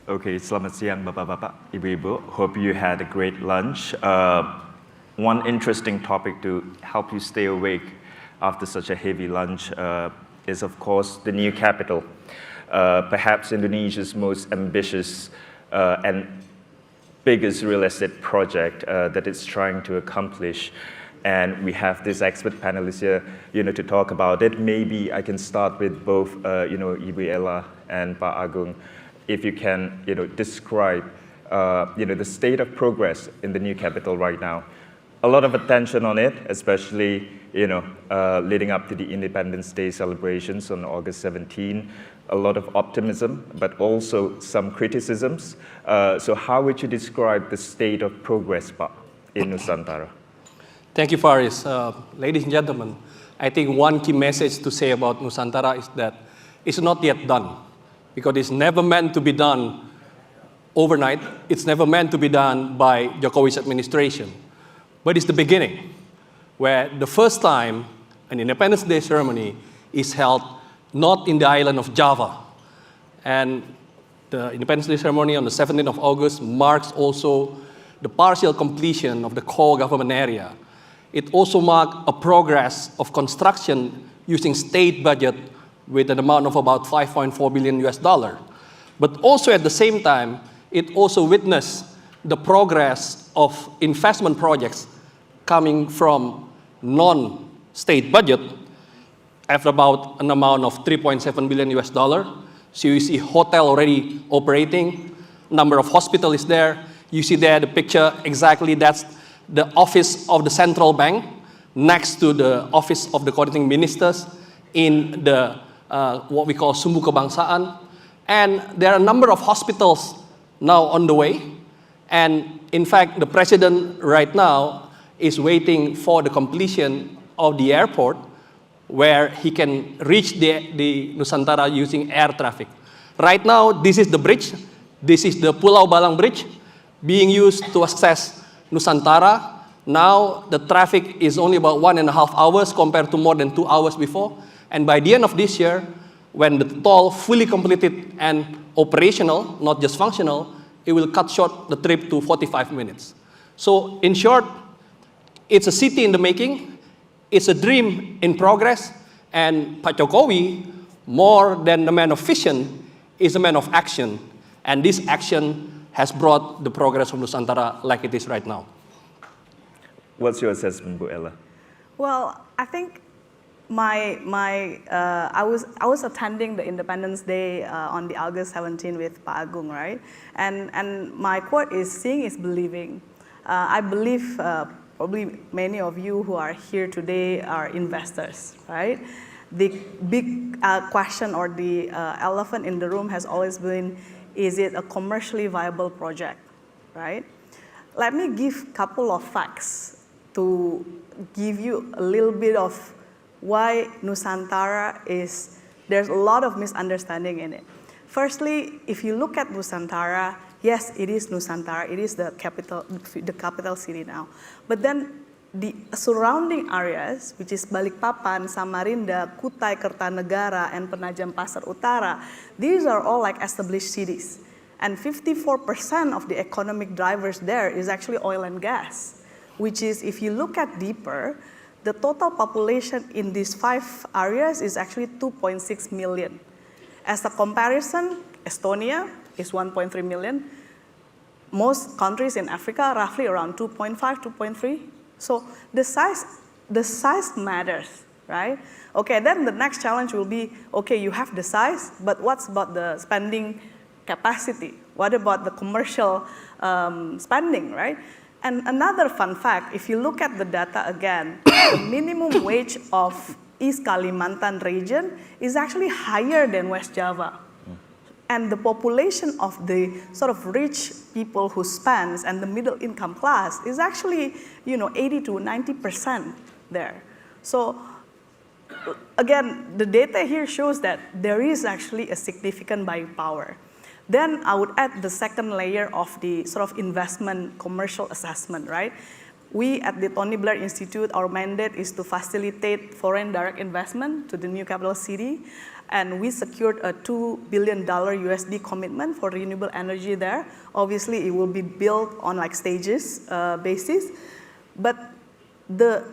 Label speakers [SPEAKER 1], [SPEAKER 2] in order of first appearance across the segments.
[SPEAKER 1] Okay, selamat siang Bapak-Bapak, Ibu-Ibu. Hope you had a great lunch. One interesting topic to help you stay awake after such a heavy lunch is, of course, the new capital. Perhaps Indonesia's most ambitious and biggest real estate project that it's trying to accomplish. And we have this expert panelists here, to talk about it. Maybe I can start with both, Ibu Ella and Pak Agung. If you can, describe, the state of progress in the new capital right now. A lot of attention on it, especially, leading up to the Independence Day celebrations on August 17. A lot of optimism, but also some criticisms. So how would you describe the state of progress, Pak, in Nusantara?
[SPEAKER 2] Thank you, Faris. Ladies and gentlemen, I think one key message to say about Nusantara is that it's not yet done, because it's never meant to be done overnight. It's never meant to be done by Jokowi's administration. But it's the beginning, where the first time an Independence Day ceremony is held not in the island of Java. And the Independence Day ceremony on the 17th of August marks also the partial completion of the core government area. It also marked a progress of construction using state budget with an amount of about 5.4 billion US dollar. But also at the same time, it also witnessed the progress of investment projects coming from non-state budget at about an amount of 3.7 billion US dollar. So you see hotel already operating, number of hospital is there. You see there the picture, exactly that's the office of the central bank next to the office of the coordinating ministers in the what we call Sumbu Kebangsaan. And there are a number of hospitals now on the way. And in fact, the president right now is waiting for the completion of the airport where he can reach the Nusantara using air traffic. Right now, this is the bridge. This is the Pulau Balang Bridge being used to access Nusantara. Now, the traffic is only about 1.5 hours compared to more than 2 hours before. And by the end of this year, when the toll fully completed and operational, not just functional, it will cut short the trip to 45 minutes. So in short, it's a city in the making, it's a dream in progress, and Pak Jokowi, more than the man of vision, is a man of action. And this action has brought the progress of Nusantara like it is right now.
[SPEAKER 1] What's your assessment, Bu Ella?
[SPEAKER 3] Well, I think I was attending the Independence Day on the August 17 with Pak Agung, right? And my quote is, "Seeing is believing." I believe probably many of you who are here today are investors, right? The big question or the elephant in the room has always been, is it a commercially viable project, right? Let me give a couple of facts to give you a little bit of why Nusantara there's a lot of misunderstanding in it. Firstly, if you look at Nusantara, yes, it is Nusantara, it is the capital city now. But then the surrounding areas, which is Balikpapan, Samarinda, Kutai Kertanegara, and Penajam Pasar Utara, these are all like established cities. And 54% of the economic drivers there is actually oil and gas, which is, if you look at deeper, the total population in these 5 areas is actually 2.6 million. As a comparison, Estonia is 1.3 million. Most countries in Africa, roughly around 2.5, 2.3. So the size matters, right? Okay, then the next challenge will be, okay, you have the size, but what's about the spending capacity? What about the commercial spending, right? And another fun fact, if you look at the data again, the minimum wage of East Kalimantan region is actually higher than West Java. And the population of the sort of rich people who spends and the middle income class is actually, 80 to 90% there. So again, the data here shows that there is actually a significant buying power. Then I would add the second layer of the sort of investment commercial assessment, right? We at the Tony Blair Institute, our mandate is to facilitate foreign direct investment to the new capital city. And we secured a $2 billion USD commitment for renewable energy there. Obviously, it will be built on like stages basis. But the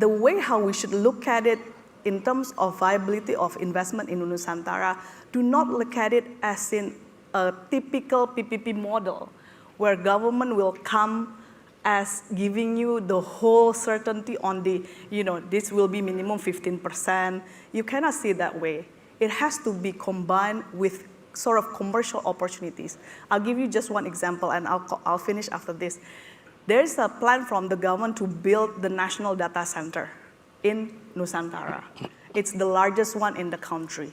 [SPEAKER 3] way how we should look at it in terms of viability of investment in Nusantara, do not look at it as in a typical PPP model where government will come as giving you the whole certainty on the, this will be minimum 15%. You cannot see it that way. It has to be combined with sort of commercial opportunities. I'll give you just one example, and I'll finish after this. There is a plan from the government to build the national data center in Nusantara. It's the largest one in the country.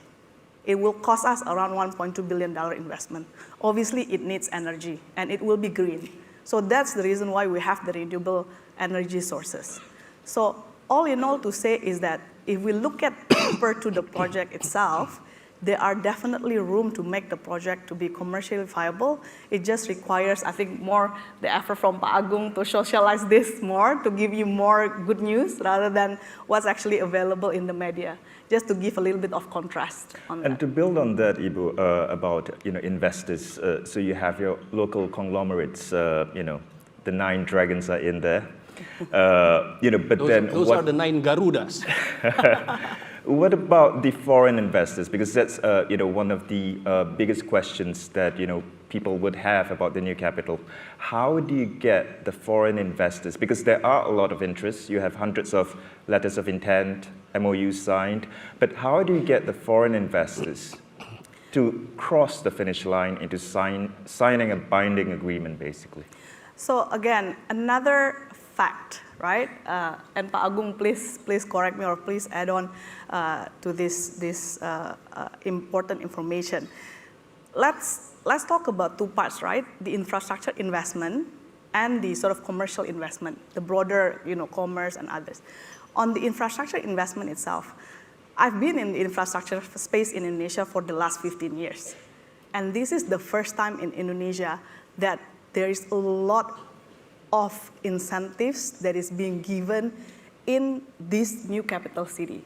[SPEAKER 3] It will cost us around $1.2 billion investment. Obviously, it needs energy, and it will be green. So that's the reason why we have the renewable energy sources. So all in all to say is that if we look at deeper to the project itself, there are definitely room to make the project to be commercially viable. It just requires, I think, more the effort from Pak Agung to socialize this more, to give you more good news rather than what's actually available in the media, just to give a little bit of contrast on that.
[SPEAKER 1] And to build on that, Ibu, about investors, so you have your local conglomerates, the 9 dragons are in there. But
[SPEAKER 2] those are the 9 Garudas.
[SPEAKER 1] What about the foreign investors? Because that's one of the biggest questions that people would have about the new capital. How do you get the foreign investors? Because there are a lot of interests. You have hundreds of letters of intent, MOUs signed. But how do you get the foreign investors to cross the finish line into signing a binding agreement, basically?
[SPEAKER 3] So again, another fact, right? And Pak Agung, please correct me or please add on to this important information. Let's talk about 2 parts, right? The infrastructure investment and the sort of commercial investment, the broader, commerce and others. On the infrastructure investment itself, I've been in the infrastructure space in Indonesia for the last 15 years. And this is the first time in Indonesia that there is a lot of incentives that is being given in this new capital city.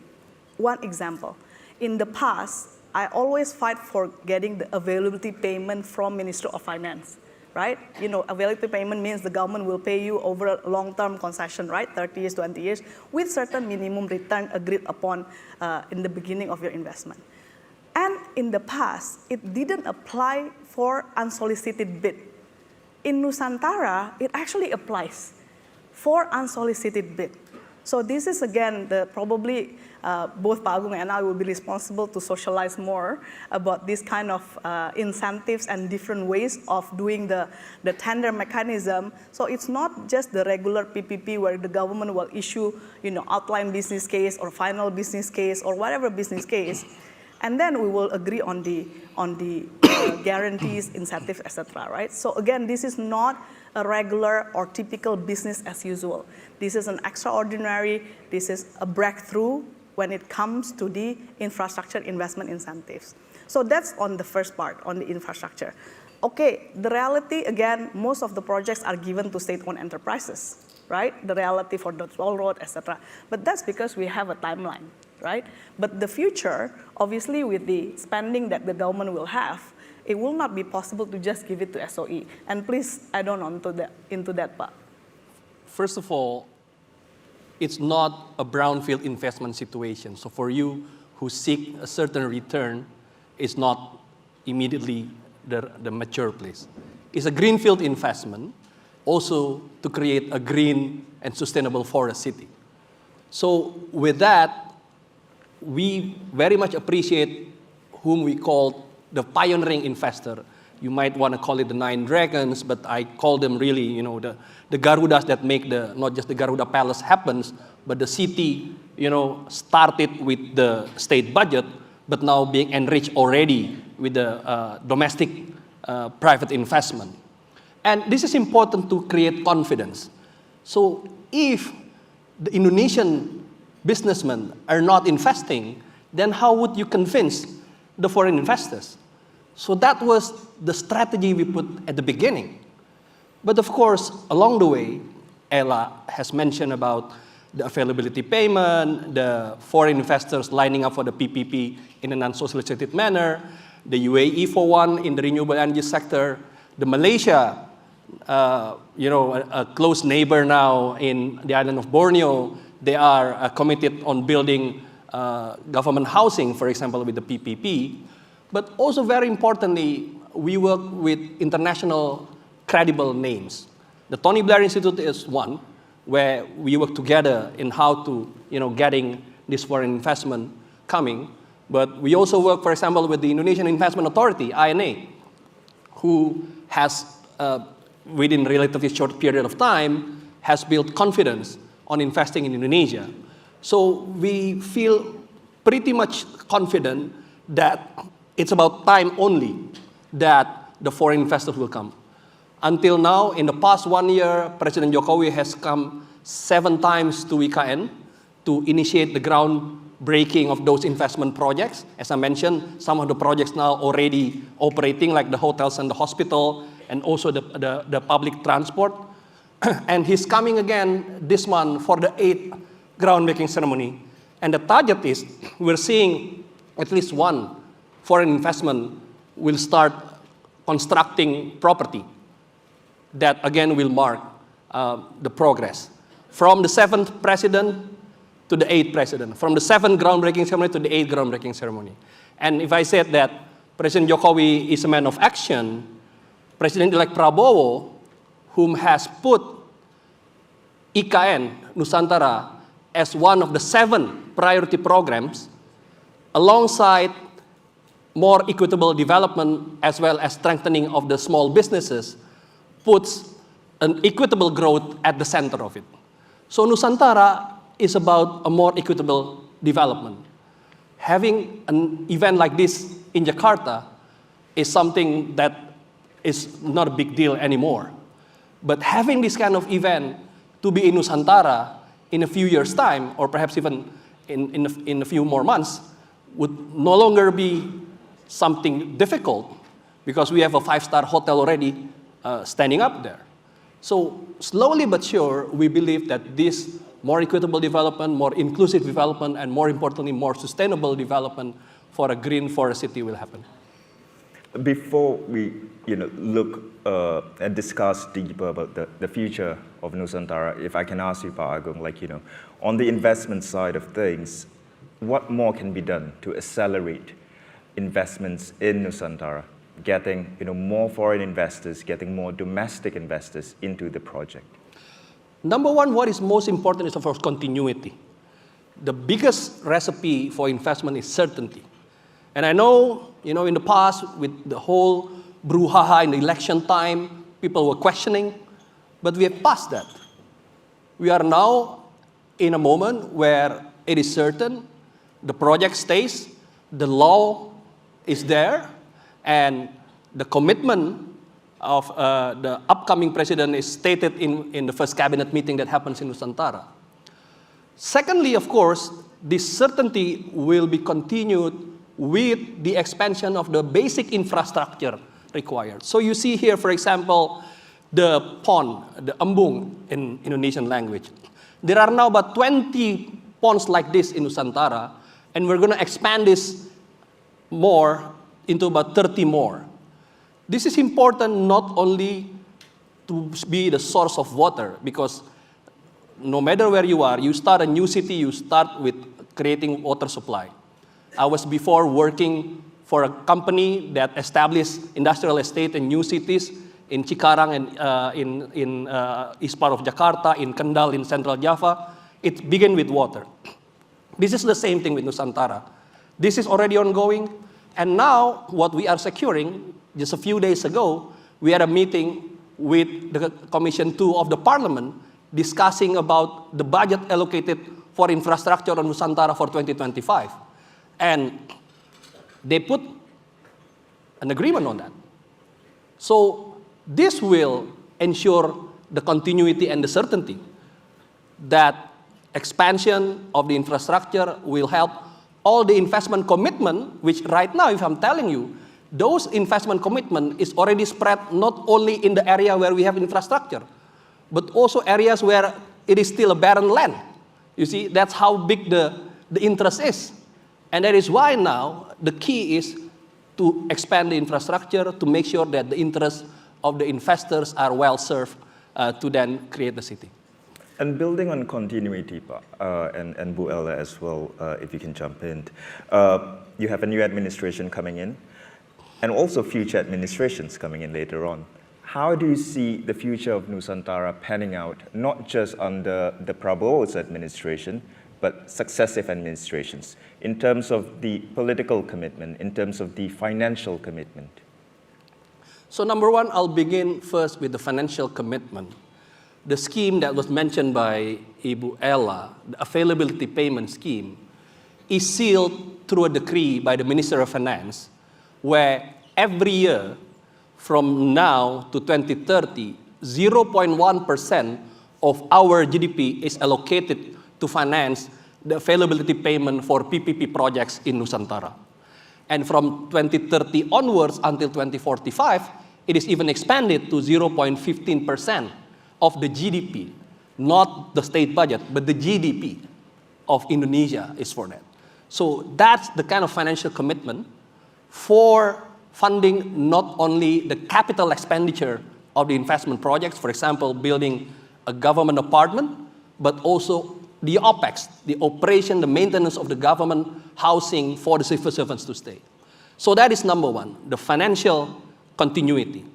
[SPEAKER 3] One example, in the past, I always fight for getting the availability payment from Ministry of Finance, right? Availability payment means the government will pay you over a long-term concession, right? 30 years, 20 years, with certain minimum return agreed upon in the beginning of your investment. And in the past, it didn't apply for unsolicited bid. In Nusantara, it actually applies for unsolicited bid. So this is, again, probably both Pak Agung and I will be responsible to socialize more about this kind of incentives and different ways of doing the tender mechanism. So it's not just the regular PPP where the government will issue, outline business case or final business case or whatever business case. And then we will agree on the guarantees, incentives, etc. Right? So again, this is not a regular or typical business as usual. This is an extraordinary. This is a breakthrough when it comes to the infrastructure investment incentives. So that's on the first part, on the infrastructure. Okay, the reality again, most of the projects are given to state-owned enterprises, right? The reality for the toll road, etc. But that's because we have a timeline. Right? But the future, obviously with the spending that the government will have, it will not be possible to just give it to SOE. And please add on into that part.
[SPEAKER 2] First of all, it's not a brownfield investment situation. So for you who seek a certain return, it's not immediately the mature place. It's a greenfield investment, also to create a green and sustainable forest city. So with that, we very much appreciate whom we call the pioneering investor. You might want to call it the 9 dragons, but I call them really, the Garudas that make not just the Garuda Palace happens, but the city, started with the state budget, but now being enriched already with the domestic private investment. And this is important to create confidence. So if the Indonesian businessmen are not investing, then how would you convince the foreign investors? So that was the strategy we put at the beginning. But of course, along the way, Ella has mentioned about the availability payment, the foreign investors lining up for the PPP in a non-solicited manner, the UAE for one in the renewable energy sector, the Malaysia, a close neighbor now in the island of Borneo. They are committed on building government housing, for example, with the PPP. But also very importantly, we work with international credible names. The Tony Blair Institute is one, where we work together in how to, getting this foreign investment coming. But we also work, for example, with the Indonesian Investment Authority, INA, who has, within a relatively short period of time, has built confidence on investing in Indonesia. So we feel pretty much confident that it's about time only that the foreign investors will come. Until now, in the past 1 year, President Jokowi has come 7 times to IKN to initiate the groundbreaking of those investment projects. As I mentioned, some of the projects now already operating, like the hotels and the hospital, and also the public transport. And he's coming again this month for the 8th groundbreaking ceremony. And the target is, we're seeing at least one foreign investment will start constructing property that again will mark the progress. From the 7th president to the 8th president, from the 7th groundbreaking ceremony to the 8th groundbreaking ceremony. And if I said that President Jokowi is a man of action, President-elect Prabowo, whom has put IKN, Nusantara, as one of the 7 priority programs, alongside more equitable development as well as strengthening of the small businesses, puts an equitable growth at the center of it. So Nusantara is about a more equitable development. Having an event like this in Jakarta is something that is not a big deal anymore. But having this kind of event to be in Nusantara in a few years' time, or perhaps even in a few more months, would no longer be something difficult, because we have a 5-star hotel already standing up there. So slowly but sure, we believe that this more equitable development, more inclusive development, and more importantly, more sustainable development for a green forest city will happen.
[SPEAKER 1] Before we look and discuss deeper about the future of Nusantara, if I can ask you, Pak Agung, on the investment side of things, what more can be done to accelerate investments in Nusantara, getting more foreign investors, getting more domestic investors into the project?
[SPEAKER 2] Number one, what is most important is, of course, continuity. The biggest recipe for investment is certainty. And I know, in the past, with the whole brouhaha in the election time, people were questioning, but we have passed that. We are now in a moment where it is certain, the project stays, the law is there, and the commitment of the upcoming president is stated in the first cabinet meeting that happens in Nusantara. Secondly, of course, this certainty will be continued with the expansion of the basic infrastructure required. So you see here, for example, the pond, the embung in Indonesian language. There are now about 20 ponds like this in Nusantara, and we're going to expand this more into about 30 more. This is important not only to be the source of water, because no matter where you are, you start a new city, you start with creating water supply. I was before working for a company that established industrial estate in new cities in Cikarang and in east part of Jakarta, in Kendal, in central Java. It began with water. This is the same thing with Nusantara. This is already ongoing. And now what we are securing, just a few days ago, we had a meeting with the Commission 2 of the Parliament discussing about the budget allocated for infrastructure on Nusantara for 2025. And they put an agreement on that. So this will ensure the continuity and the certainty that expansion of the infrastructure will help all the investment commitment, which right now, if I'm telling you, those investment commitment is already spread not only in the area where we have infrastructure, but also areas where it is still a barren land. You see, that's how big the interest is. And that is why now the key is to expand the infrastructure to make sure that the interests of the investors are well served to then create the city.
[SPEAKER 1] And building on continuity, and Bu Ella as well, if you can jump in. You have a new administration coming in, and also future administrations coming in later on. How do you see the future of Nusantara panning out, not just under the Prabowo's administration, but successive administrations, in terms of the political commitment, in terms of the financial commitment?
[SPEAKER 2] So number one, I'll begin first with the financial commitment. The scheme that was mentioned by Ibu Ella, the availability payment scheme, is sealed through a decree by the Minister of Finance, where every year from now to 2030, 0.1% of our GDP is allocated to finance the availability payment for PPP projects in Nusantara. And from 2030 onwards until 2045, it is even expanded to 0.15% of the GDP, not the state budget, but the GDP of Indonesia is for that. So that's the kind of financial commitment for funding not only the capital expenditure of the investment projects, for example, building a government apartment, but also the OPEX, the operation, the maintenance of the government housing for the civil servants to stay. So that is number one, the financial continuity.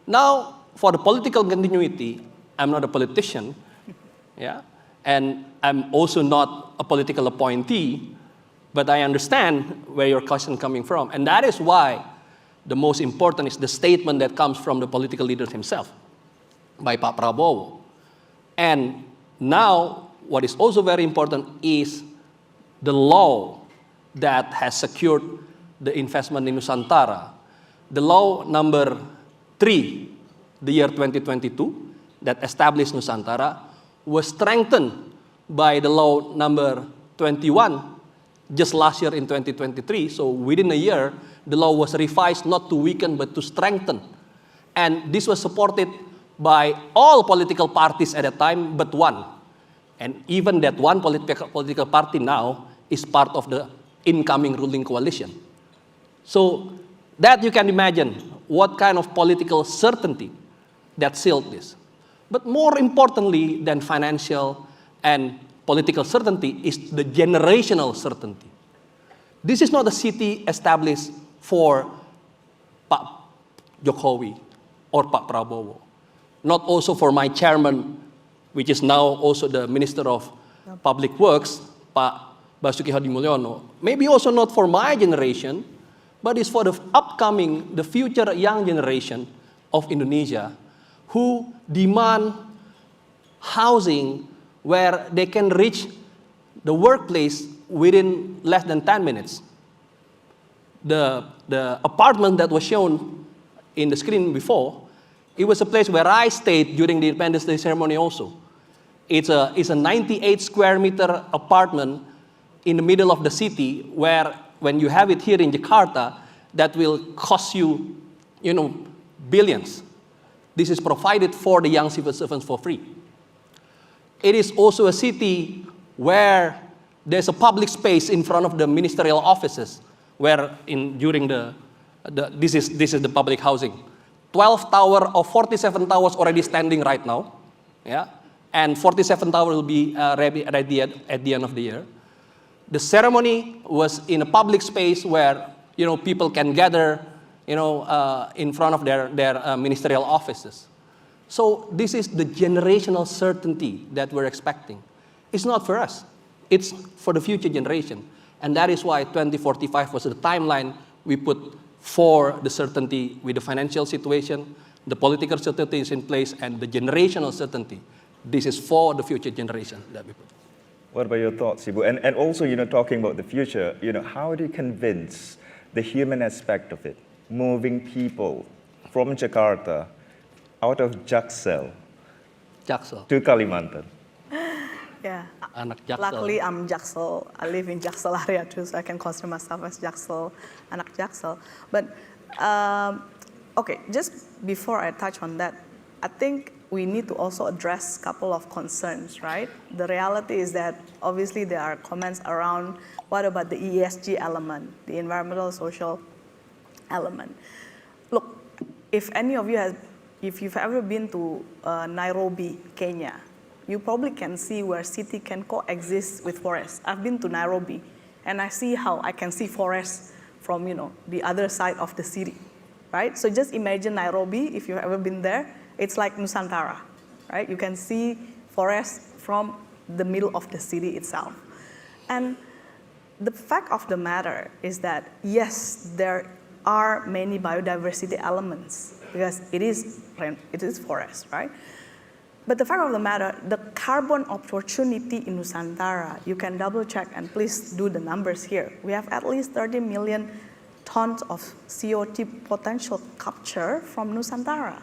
[SPEAKER 2] Now, for the political continuity, I'm not a politician, yeah, and I'm also not a political appointee, but I understand where your question is coming from, and that is why the most important is the statement that comes from the political leader himself, by Pak Prabowo. And now, what is also very important is the law that has secured the investment in Nusantara. The law number 3, the year 2022, that established Nusantara, was strengthened by the law number 21 just last year in 2023. So within a year, the law was revised not to weaken but to strengthen. And this was supported by all political parties at that time but one. And even that one political party now is part of the incoming ruling coalition. So that you can imagine what kind of political certainty that sealed this. But more importantly than financial and political certainty is the generational certainty. This is not a city established for Pak Jokowi or Pak Prabowo. Not also for my chairman, which is now also the Minister of Public Works, Pak Basuki Hadimulyono. Maybe also not for my generation, but it's for the upcoming, the future young generation of Indonesia who demand housing where they can reach the workplace within less than 10 minutes. The apartment that was shown in the screen before, it was a place where I stayed during the Independence Day ceremony also. It's a 98 square meter apartment in the middle of the city where when you have it here in Jakarta, that will cost you, billions. This is provided for the young civil servants for free. It is also a city where there's a public space in front of the ministerial offices where this is the public housing. 12 tower or 47 towers already standing right now, yeah, and 47 tower will be ready at the end of the year. The ceremony was in a public space where people can gather in front of their ministerial offices. So this is the generational certainty that we're expecting. It's not for us. It's for the future generation. And that is why 2045 was the timeline we put for the certainty with the financial situation, the political certainty is in place, and the generational certainty. This is for the future generation that we put.
[SPEAKER 1] What about your thoughts, Ibu? And also, talking about the future, how do you convince the human aspect of it, moving people from Jakarta out of Jaksel to Kalimantan?
[SPEAKER 3] Yeah.
[SPEAKER 2] Anak Jaksel.
[SPEAKER 3] Luckily, I'm Jaksel. I live in Jaksel area too, so I can consider myself as Jaksel, Anak Jaksel. But okay, just before I touch on that, I think we need to also address a couple of concerns, right? The reality is that obviously there are comments around what about the ESG element, the environmental social element. Look, if any of you if you've ever been to Nairobi, Kenya, you probably can see where city can coexist with forest. I've been to Nairobi, and I see how I can see forests from the other side of the city, right? So just imagine Nairobi, if you've ever been there, it's like Nusantara, right? You can see forests from the middle of the city itself. And the fact of the matter is that, yes, there are many biodiversity elements because it is forest, right? But the fact of the matter, the carbon opportunity in Nusantara, you can double check and please do the numbers here. We have at least 30 million tons of CO2 potential capture from Nusantara.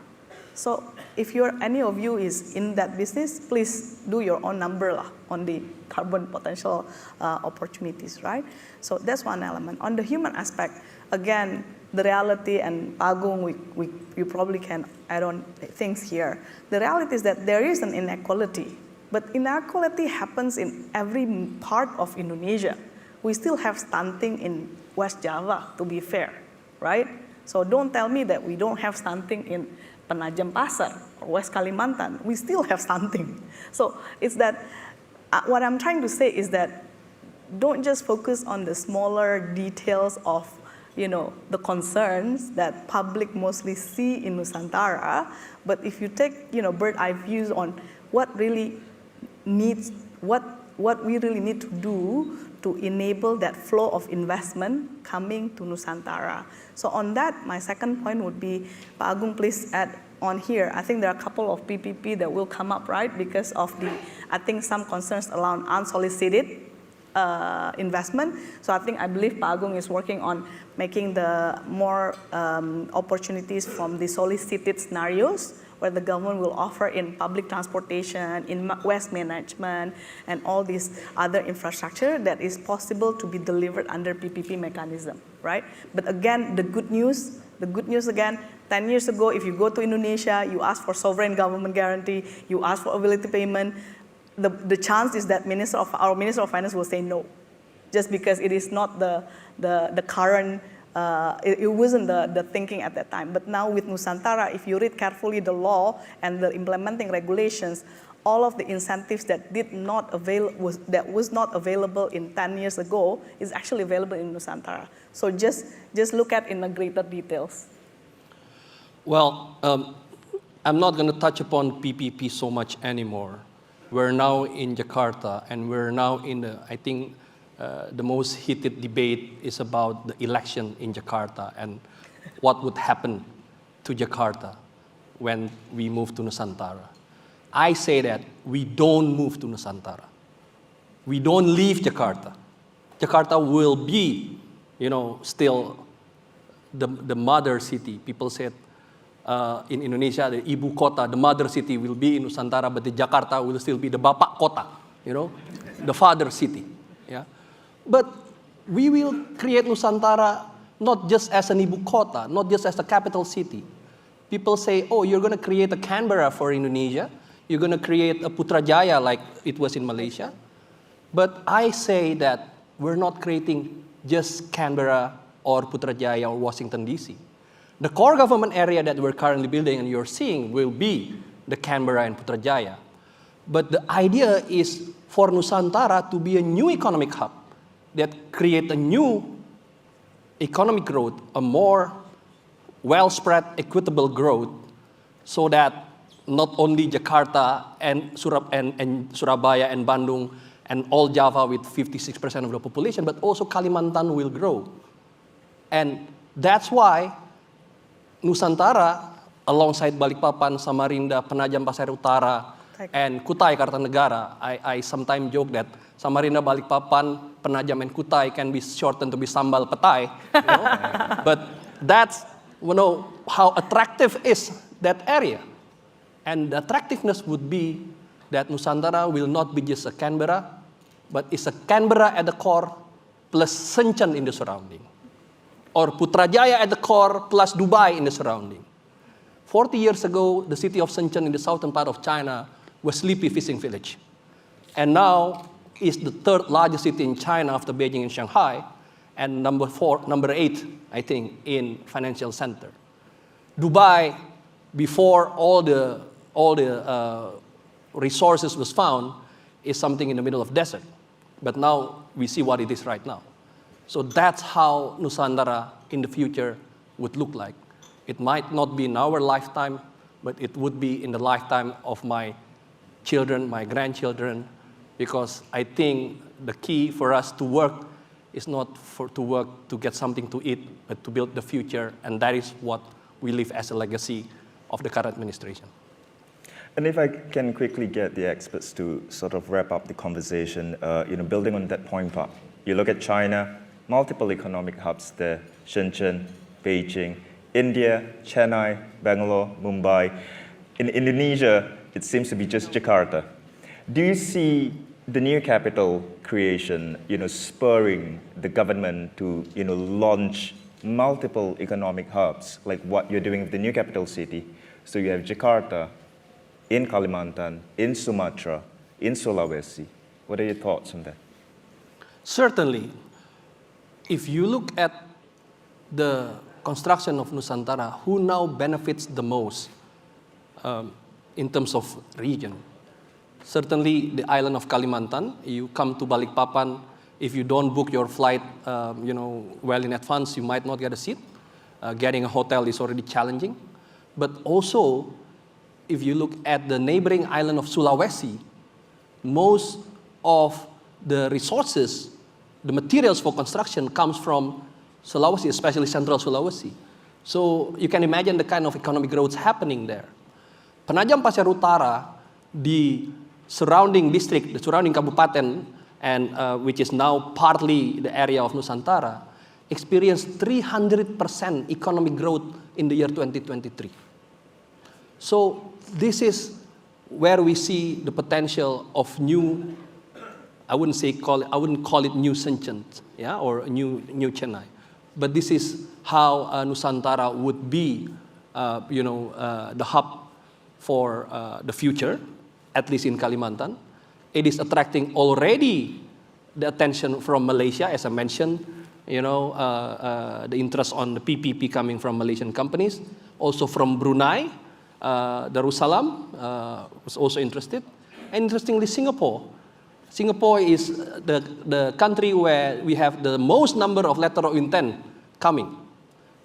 [SPEAKER 3] So if any of you is in that business, please do your own number on the carbon potential opportunities, right? So that's one element. On the human aspect, again, the reality, and Agung, we probably can add on things here. The reality is that there is an inequality, but inequality happens in every part of Indonesia. We still have stunting in West Java, to be fair, right? So don't tell me that we don't have stunting in Penajam Pasar or West Kalimantan. We still have stunting. So it's that, what I'm trying to say is that don't just focus on the smaller details of the concerns that public mostly see in Nusantara, but if you take bird eye views on what we really need to do to enable that flow of investment coming to Nusantara. So on that, my second point would be, Pak Agung, please add on here. I think there are a couple of PPP that will come up, right? Because of some concerns around unsolicited investment. So I believe Pak Agung is working on making the more opportunities from the solicited scenarios where the government will offer in public transportation, in waste management, and all these other infrastructure that is possible to be delivered under PPP mechanism, right? But again, the good news again, 10 years ago, if you go to Indonesia, you ask for sovereign government guarantee, you ask for viability payment, the chance is that our Minister of Finance will say no, just because it is not the current, it wasn't the thinking at that time. But now with Nusantara, if you read carefully the law and the implementing regulations, all of the incentives that was not available in 10 years ago is actually available in Nusantara. So just look at in the greater details.
[SPEAKER 2] Well, I'm not going to touch upon PPP so much anymore. We're now in Jakarta, and we're now in the most heated debate is about the election in Jakarta and what would happen to Jakarta when we move to Nusantara. I say that we don't move to Nusantara. We don't leave Jakarta. Jakarta will be, still the mother city. People said in Indonesia, the ibu kota, the mother city will be in Nusantara, but the Jakarta will still be the bapak kota, the father city. Yeah, but we will create Nusantara not just as an ibu kota, not just as a capital city. People say, oh, you're going to create a Canberra for Indonesia. You're going to create a Putrajaya like it was in Malaysia. But I say that we're not creating just Canberra or Putrajaya or Washington, D.C. The core government area that we're currently building and you're seeing will be the Canberra and Putrajaya. But the idea is for Nusantara to be a new economic hub that create a new economic growth, a more well-spread, equitable growth, so that not only Jakarta and Surabaya and Bandung and all Java with 56% of the population, but also Kalimantan will grow. And that's why Nusantara, alongside Balikpapan, Samarinda, Penajam Pasir Utara, and Kutai Kartanegara, I sometimes joke that Samarinda, Balikpapan, Penajam, and Kutai can be shortened to be Sambal Petai. But that's how attractive is that area. And the attractiveness would be that Nusantara will not be just a Canberra, but it's a Canberra at the core plus Shenzhen in the surrounding. Or Putrajaya at the core plus Dubai in the surrounding. 40 years ago, the city of Shenzhen in the southern part of China was sleepy fishing village. And now it's the third largest city in China after Beijing and Shanghai, and number 8, I think, in financial center. Dubai, before all the resources was found, is something in the middle of desert. But now we see what it is right now. So that's how Nusantara in the future would look like. It might not be in our lifetime, but it would be in the lifetime of my children, my grandchildren, because I think the key for us to work is not to work to get something to eat, but to build the future, and that is what we leave as a legacy of the current administration.
[SPEAKER 1] And if I can quickly get the experts to sort of wrap up the conversation, building on that point, Pak, you look at China, multiple economic hubs there, Shenzhen, Beijing, India, Chennai, Bangalore, Mumbai. In Indonesia, it seems to be just Jakarta. Do you see the new capital creation, spurring the government to, launch multiple economic hubs, like what you're doing with the new capital city? So you have Jakarta, in Kalimantan, in Sumatra, in Sulawesi. What are your thoughts on that?
[SPEAKER 2] Certainly. If you look at the construction of Nusantara, who now benefits the most in terms of region? Certainly the island of Kalimantan. You come to Balikpapan, if you don't book your flight well in advance, you might not get a seat. Getting a hotel is already challenging. But also, if you look at the neighboring island of Sulawesi, most of the resources, the materials for construction comes from Sulawesi, especially central Sulawesi. So you can imagine the kind of economic growth happening there. Penajam Pasir Utara, the surrounding district, the surrounding kabupaten, and which is now partly the area of Nusantara, experienced 300% economic growth in the year 2023. So this is where we see the potential of new, I wouldn't call it new Shenzhen, or new Chennai. But this is how Nusantara would be, the hub for the future, at least in Kalimantan. It is attracting already the attention from Malaysia, as I mentioned, the interest on the PPP coming from Malaysian companies, also from Brunei. Darussalam was also interested. And interestingly, Singapore. Singapore is the country where we have the most number of letter of intent coming.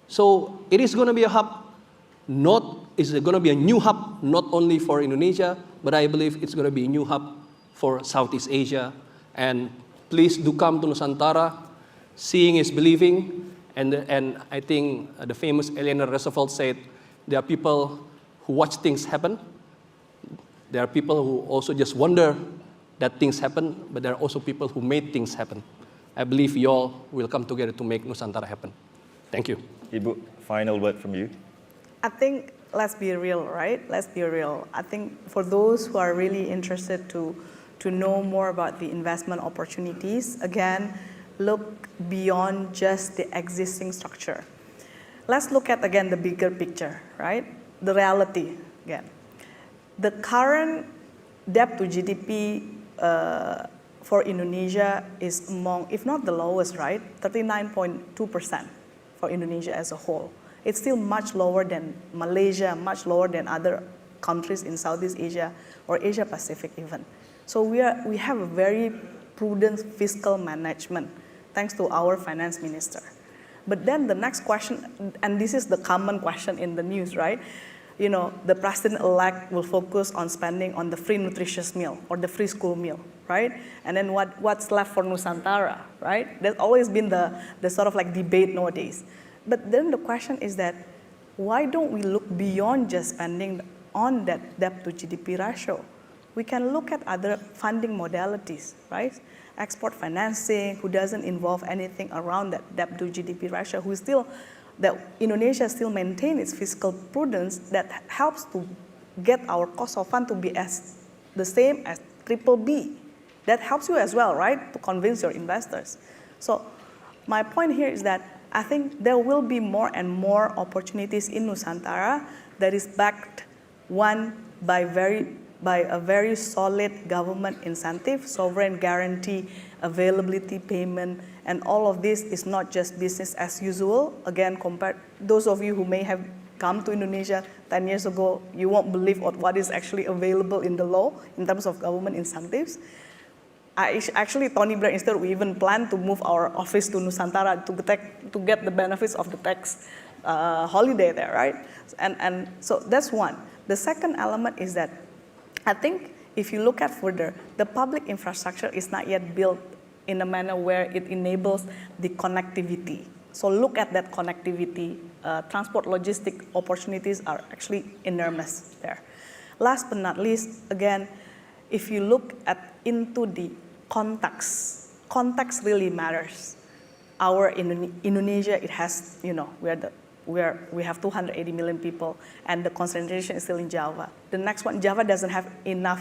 [SPEAKER 2] So it is going to be a hub, it's going to be a new hub, not only for Indonesia, but I believe it's going to be a new hub for Southeast Asia. And please do come to Nusantara. Seeing is believing. And I think the famous Eleanor Roosevelt said, there are people who watch things happen. There are people who also just wonder that things happen, but there are also people who made things happen. I believe you all will come together to make Nusantara happen. Thank you.
[SPEAKER 1] Ibu, final word from you.
[SPEAKER 3] I think let's be real, right? Let's be real. I think for those who are really interested to know more about the investment opportunities, again, look beyond just the existing structure. Let's look at, again, the bigger picture, right? The reality, again. The current debt to GDP for Indonesia is among, if not the lowest, right? 39.2% for Indonesia as a whole. It's still much lower than Malaysia, much lower than other countries in Southeast Asia or Asia Pacific even. So we have a very prudent fiscal management thanks to our finance minister. But then the next question, and this is the common question in the news, right? The president-elect will focus on spending on the free nutritious meal or the free school meal, right? And then what's left for Nusantara, right? That's always been the sort of like debate nowadays. But then the question is that, why don't we look beyond just spending on that debt to GDP ratio? We can look at other funding modalities, right? Export financing, who doesn't involve anything around that debt to GDP ratio, that Indonesia still maintain its fiscal prudence that helps to get our cost of fund to be as the same as BBB. That helps you as well, right? To convince your investors. So my point here is that I think there will be more and more opportunities in Nusantara that is backed, one, by a very solid government incentive, sovereign guarantee, availability payment, and all of this is not just business as usual. Again, those of you who may have come to Indonesia 10 years ago, you won't believe what is actually available in the law in terms of government incentives. Actually, Tony Blair, instead, we even plan to move our office to Nusantara to get the benefits of the tax holiday there, right? And so that's one. The second element is that I think if you look at further, the public infrastructure is not yet built in a manner where it enables the connectivity. So look at that connectivity. Transport logistic opportunities are actually enormous there. Last but not least, again, if you look into the context really matters. Our Indonesia, it has, we have 280 million people, and the concentration is still in Java. The next one, Java doesn't have enough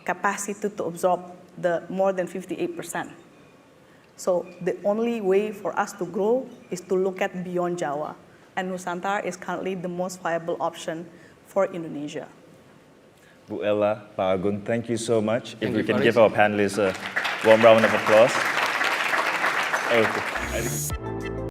[SPEAKER 3] capacity to absorb the more than 58%. So the only way for us to grow is to look at beyond Java. And Nusantara is currently the most viable option for Indonesia.
[SPEAKER 1] Bu Ella, Pak Agung, thank you so much. If we can
[SPEAKER 2] Faris.
[SPEAKER 1] give our panelists a warm round of applause. Okay.